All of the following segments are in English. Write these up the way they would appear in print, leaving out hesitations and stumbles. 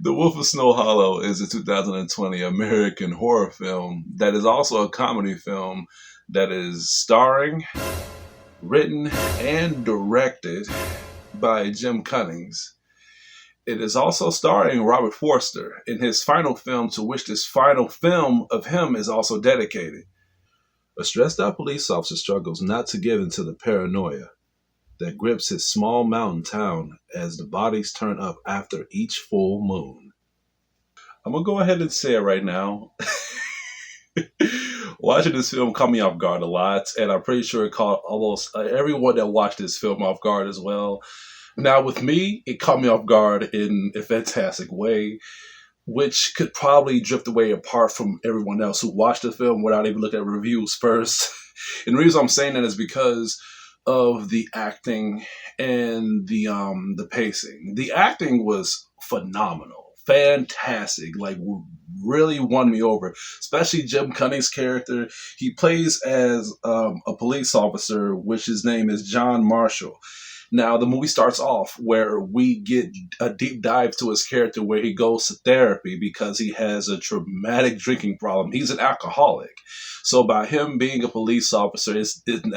The Wolf of Snow Hollow is a 2020 American horror film that is also a comedy film that is starring, written, and directed by Jim Cummings. It is also starring Robert Forster in his final film, to which this final film of him is also dedicated. A stressed out police officer struggles not to give in to the paranoia that grips his small mountain town as the bodies turn up after each full moon. I'm going to go ahead and say it right now. Watching this film caught me off guard a lot, and I'm pretty sure it caught almost everyone that watched this film off guard as well. Now, with me, it caught me off guard in a fantastic way, which could probably drift away apart from everyone else who watched the film without even looking at reviews first. And the reason I'm saying that is because of the acting and the pacing. The acting was phenomenal, fantastic, like really won me over. Especially Jim Cummings' character. He plays as a police officer, which his name is John Marshall. Now, the movie starts off where we get a deep dive to his character where he goes to therapy because he has a traumatic drinking problem. He's an alcoholic. So by him being a police officer,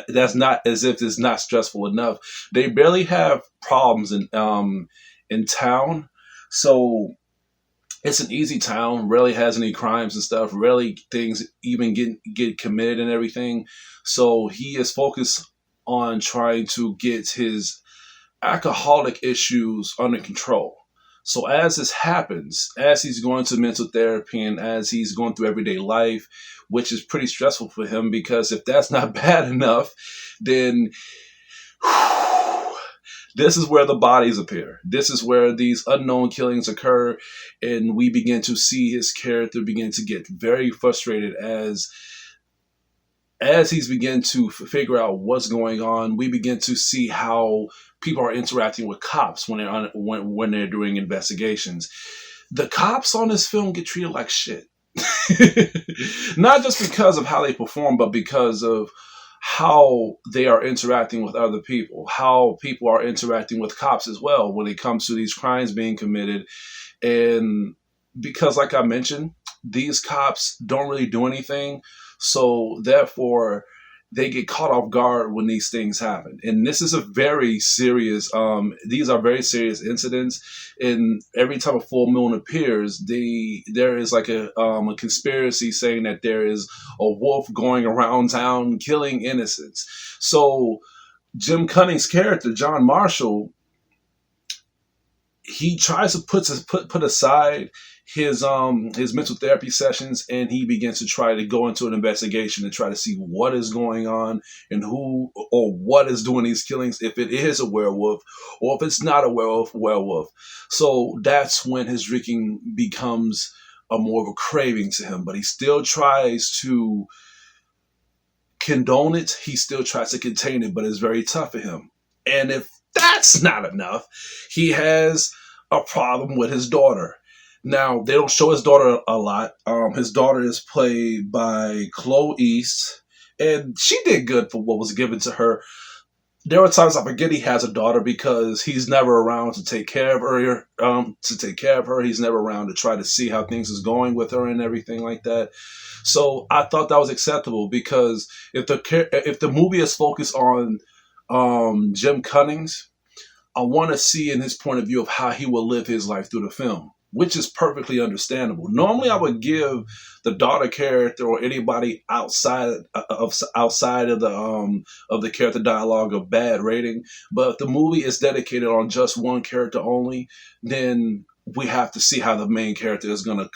that's not as if it's not stressful enough. They barely have problems in town. So it's an easy town, rarely has any crimes and stuff, rarely things even get committed and everything. So he is focused on trying to get his alcoholic issues under control. So as this happens, as he's going to mental therapy and as he's going through everyday life, which is pretty stressful for him because if that's not bad enough, then this is where the bodies appear. This is where these unknown killings occur, and we begin to see his character begin to get very frustrated as he's begin to figure out what's going on. We begin to see how people are interacting with cops when they're doing investigations. The cops on this film get treated like shit. Not just because of how they perform, but because of how they are interacting with other people, how people are interacting with cops as well when it comes to these crimes being committed. And because, like I mentioned, these cops don't really do anything. So therefore, they get caught off guard when these things happen. And this is a very serious, these are very serious incidents. And every time a full moon appears, there is like a conspiracy saying that there is a wolf going around town killing innocents. So Jim Cummings' character, John Marshall, he tries to put aside his mental therapy sessions, and he begins to try to go into an investigation and try to see what is going on and who or what is doing these killings, if it is a werewolf or if it's not a werewolf. So that's when his drinking becomes a more of a craving to him, but he still tries to condone it. He still tries to contain it, but it's very tough for him. And if that's not enough, he has a problem with his daughter. Now, they don't show his daughter a lot. His daughter is played by Chloe East, and she did good for what was given to her. There are times I forget he has a daughter because he's never around to take care of her. He's never around to try to see how things is going with her and everything like that. So I thought that was acceptable because if the movie is focused on Jim Cummings, I want to see in his point of view of how he will live his life through the film, which is perfectly understandable. Normally, I would give the daughter character or anybody outside of the character dialogue a bad rating. But if the movie is dedicated on just one character only, then we have to see how the main character is going to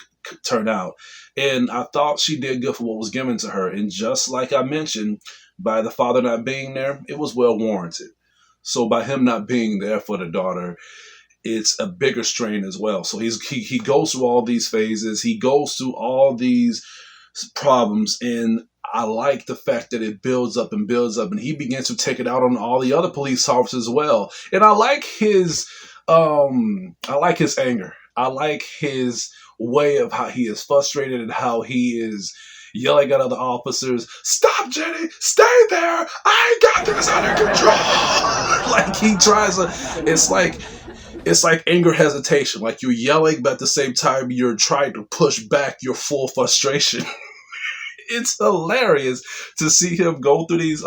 turn out. And I thought she did good for what was given to her. And just like I mentioned, by the father not being there, it was well warranted. So by him not being there for the daughter, it's a bigger strain as well. So he goes through all these phases. He goes through all these problems. And I like the fact that it builds up and builds up. And he begins to take it out on all the other police officers as well. And I like his anger. I like his way of how he is frustrated and how he is yelling at other officers, "Stop, Jenny! Stay there! I got this under control!" Like he tries to, it's like It's like anger hesitation, like you're yelling, but at the same time you're trying to push back your full frustration. It's hilarious to see him go through these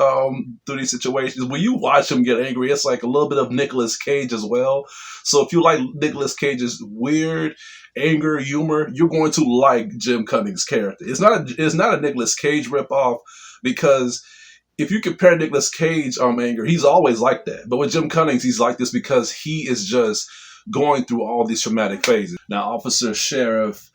situations. When you watch him get angry, it's like a little bit of Nicolas Cage as well. So if you like Nicolas Cage's weird anger humor, you're going to like Jim Cummings' character. It's not a Nicolas Cage ripoff, because if you compare Nicolas Cage anger, he's always like that. But with Jim Cummings, he's like this because he is just going through all these traumatic phases. Now, Officer Sheriff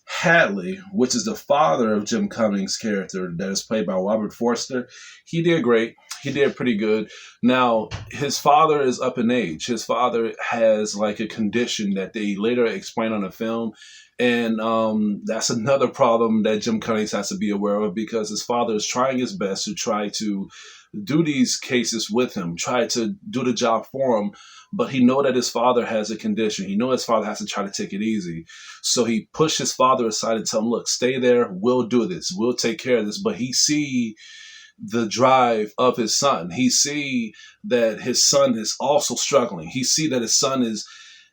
Hadley, which is the father of Jim Cummings' character that is played by Robert Forster, he did great. He did pretty good. Now, his father is up in age. His father has like a condition that they later explain on the film. And that's another problem that Jim Cummings has to be aware of, because his father is trying his best to try to do these cases with him, try to do the job for him, but he know that his father has a condition. He know his father has to try to take it easy. So he pushed his father aside and tell him, look, stay there. We'll do this. We'll take care of this. But he see the drive of his son. He see that his son is also struggling. He see that his son is,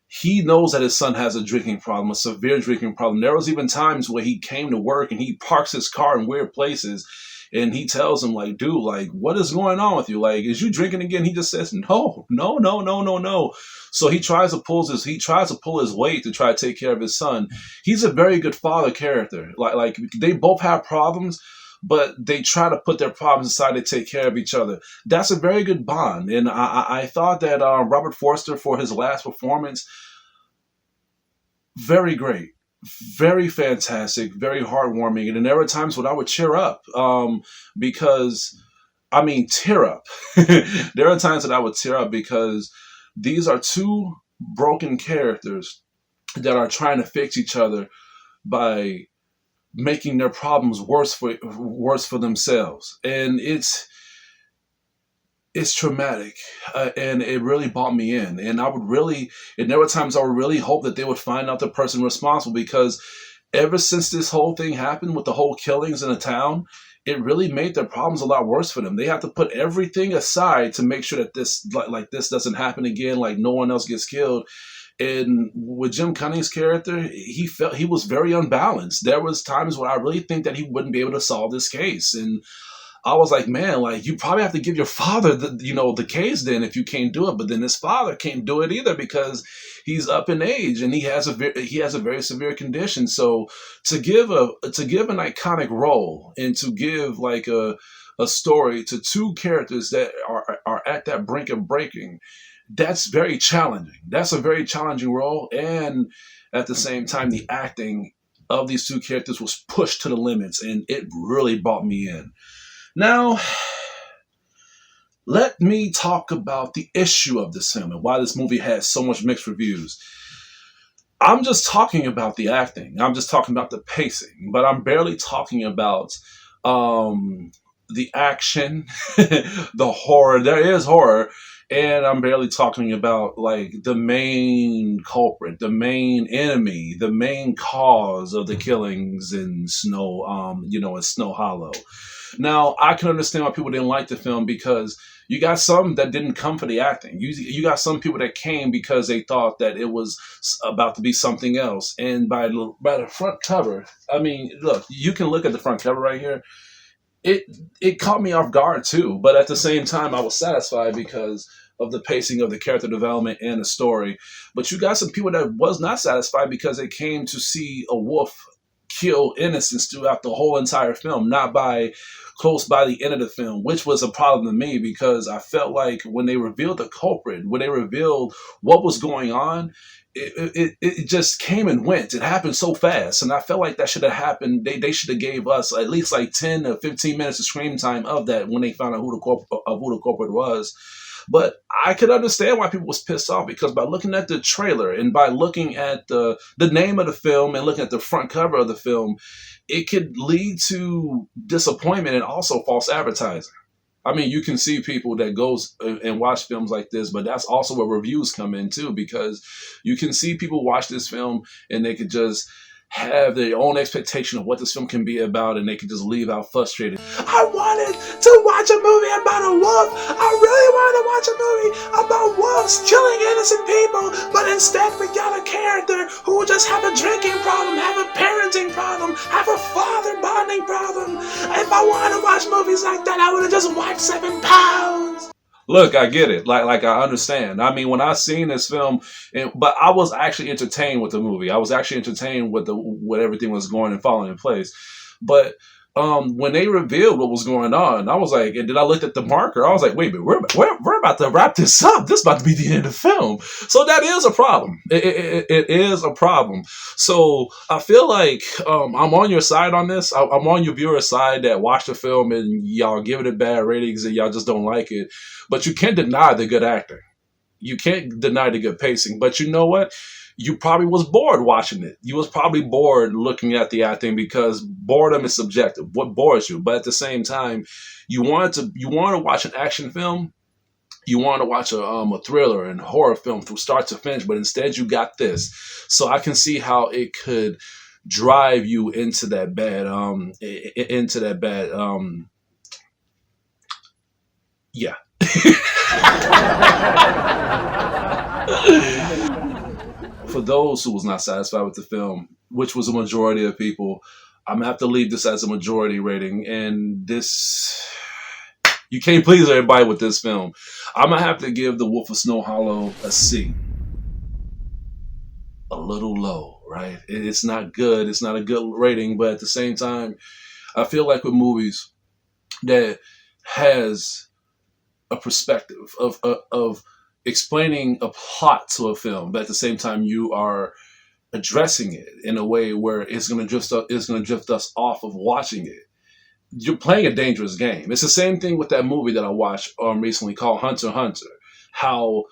he knows that his son has a drinking problem, a severe drinking problem. There was even times where he came to work and he parks his car in weird places, and he tells him, like, dude, like, what is going on with you? Like, is you drinking again? He just says, no, no, no, no, no, no. So he tries to pull his weight to try to take care of his son. He's a very good father character. Like they both have problems, but they try to put their problems aside to take care of each other. That's a very good bond. And I thought that Robert Forster, for his last performance, very great, very fantastic, very heartwarming. And then there were times when I would cheer up, because, I mean, tear up. There are times that I would tear up because these are two broken characters that are trying to fix each other by making their problems worse for themselves. And it's traumatic, and it really brought me in. And there were times I would really hope that they would find out the person responsible, because ever since this whole thing happened with the whole killings in the town, it really made their problems a lot worse for them. They have to put everything aside to make sure that this, like this doesn't happen again, like no one else gets killed. And with Jim Cunning's character, he was very unbalanced. There was times where I really think that he wouldn't be able to solve this case, and I was like, man, like you probably have to give your father the case then if you can't do it. But then his father can't do it either because he's up in age and he has a very severe condition. So to give an iconic role and to give like a story to two characters that are at that brink of breaking, that's very challenging. That's a very challenging role, and at the same time, the acting of these two characters was pushed to the limits, and it really brought me in. Now, let me talk about the issue of this film and why this movie has so much mixed reviews. I'm just talking about the acting. I'm just talking about the pacing, but I'm barely talking about the action, the horror. There is horror, and I'm barely talking about like the main culprit, the main enemy, the main cause of the killings in in Snow Hollow. Now, I can understand why people didn't like the film, because you got some that didn't come for the acting. You got some people that came because they thought that it was about to be something else. And by the front cover, I mean, look, you can look at the front cover right here. It caught me off guard too, but at the same time, I was satisfied because of the pacing of the character development and the story. But you got some people that was not satisfied because they came to see a wolf kill innocents throughout the whole entire film, not by close by the end of the film, which was a problem to me because I felt like when they revealed the culprit, when they revealed what was going on, it just came and went. It happened so fast, and I felt like that should have happened. They should have gave us at least like 10 or 15 minutes of screen time of that when they found out who the culprit was. But I could understand why people was pissed off, because by looking at the trailer and by looking at the name of the film and looking at the front cover of the film, it could lead to disappointment and also false advertising. I mean, you can see people that goes and watch films like this, but that's also where reviews come in too, because you can see people watch this film and they could just have their own expectation of what this film can be about, and they can just leave out frustrated. I wanted to watch a movie about a wolf. I really wanted to watch a movie about wolves killing innocent people, but instead we got a character who just have a drinking problem, have a parenting problem, have a father bonding problem. If I wanted to watch movies like that, I would have just watched 7 pounds. Look, I get it. Like I understand. I mean, when I seen this film, but I was actually entertained with the movie. I was actually entertained with with everything was going and falling in place. But when they revealed what was going on, I was like, and then I looked at the marker. I was like, wait a minute, we're about to wrap this up. This is about to be the end of the film. So that is a problem. It is a problem. So I feel like I'm on your side on this. I'm on your viewer's side that watch the film and y'all give it a bad ratings and y'all just don't like it. But you can't deny the good acting. You can't deny the good pacing. But you know what? You probably was bored watching it. You was probably bored looking at the acting because boredom is subjective. What bores you? But at the same time, you want to watch an action film. You want to watch a thriller and horror film from start to finish. But instead, you got this. So I can see how it could drive you into that bad yeah. For those who was not satisfied with the film, which was a majority of people, I'm gonna have to leave this as a majority rating. And this, you can't please everybody with this film. I'm gonna have to give The Wolf of Snow Hollow a C. A little low, right? It's not good. It's not a good rating, but at the same time, I feel like with movies that has a perspective of explaining a plot to a film, but at the same time you are addressing it in a way where it's going to drift us off of watching it. You're playing a dangerous game. It's the same thing with that movie that I watched recently called Hunter x Hunter. How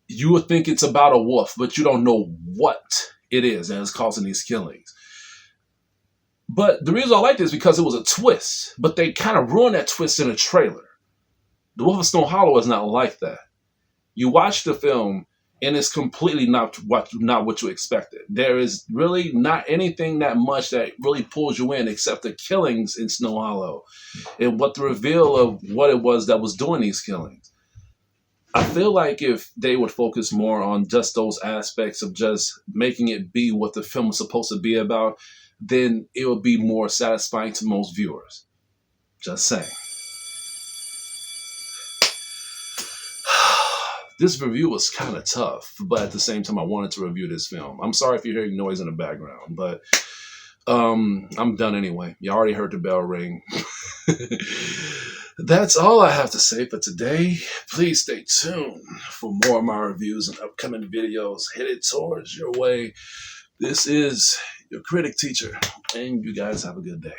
you would think it's about a wolf, but you don't know what it is that is causing these killings. But the reason I liked it is because it was a twist, but they kind of ruined that twist in a trailer. The Wolf of Snow Hollow is not like that. You watch the film, and it's completely not what you expected. There is really not anything that much that really pulls you in except the killings in Snow Hollow and what the reveal of what it was that was doing these killings. I feel like if they would focus more on just those aspects of just making it be what the film was supposed to be about, then it would be more satisfying to most viewers. Just saying. This review was kind of tough, but at the same time, I wanted to review this film. I'm sorry if you're hearing noise in the background, but I'm done anyway. You already heard the bell ring. That's all I have to say for today. Please stay tuned for more of my reviews and upcoming videos headed towards your way. This is your critic teacher, and you guys have a good day.